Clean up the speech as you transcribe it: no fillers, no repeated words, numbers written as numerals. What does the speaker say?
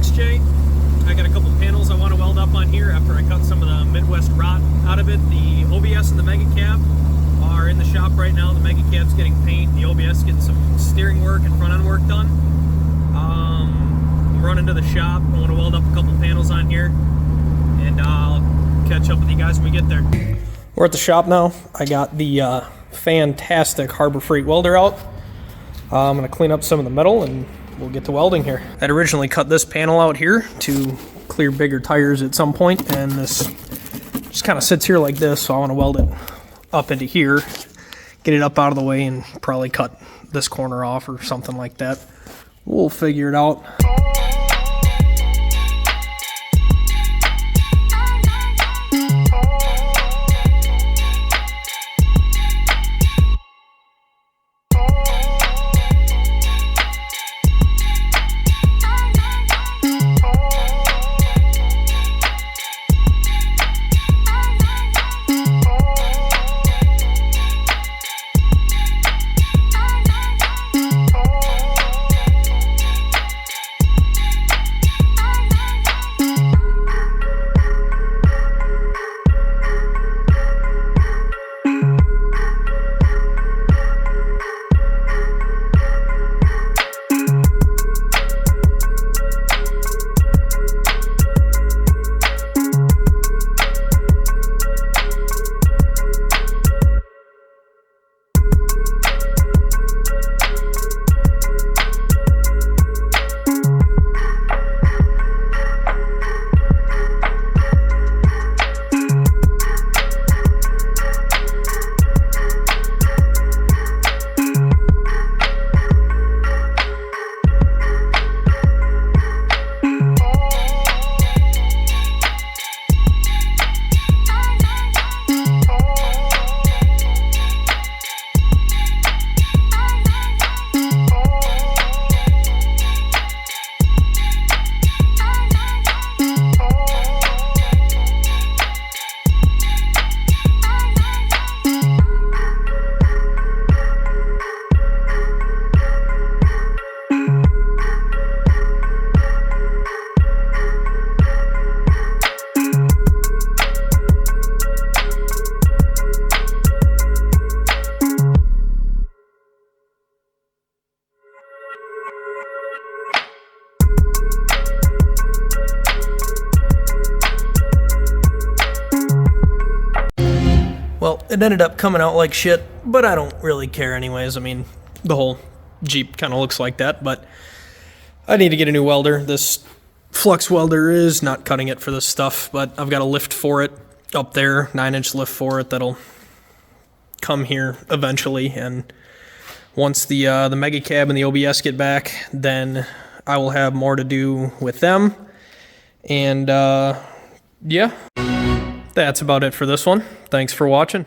XJ. I got a couple panels I want to weld up on here after I cut some of the Midwest rot out of it. The OBS and the Megacab are in the shop right now. The Megacab's getting paint, the OBS getting some steering work and front end work done. I'm running to the shop. I want to weld up a couple panels on here, and I'll catch up with you guys when we get there. We're at the shop now. I got the fantastic Harbor Freight welder out. I'm going to clean up some of the metal and we'll get to welding here. I'd originally cut this panel out here to clear bigger tires at some point, and this just kind of sits here like this, so I want to weld it up into here, get it up out of the way, and probably cut this corner off or something like that. We'll figure it out. Well, it ended up coming out like shit, but I don't really care anyways. I mean, the whole Jeep kind of looks like that, but I need to get a new welder. This flux welder is not cutting it for this stuff, but I've got a lift for it up there, 9-inch lift for it that'll come here eventually. And once the Megacab and the OBS get back, then I will have more to do with them. And yeah. That's about it for this one. Thanks for watching.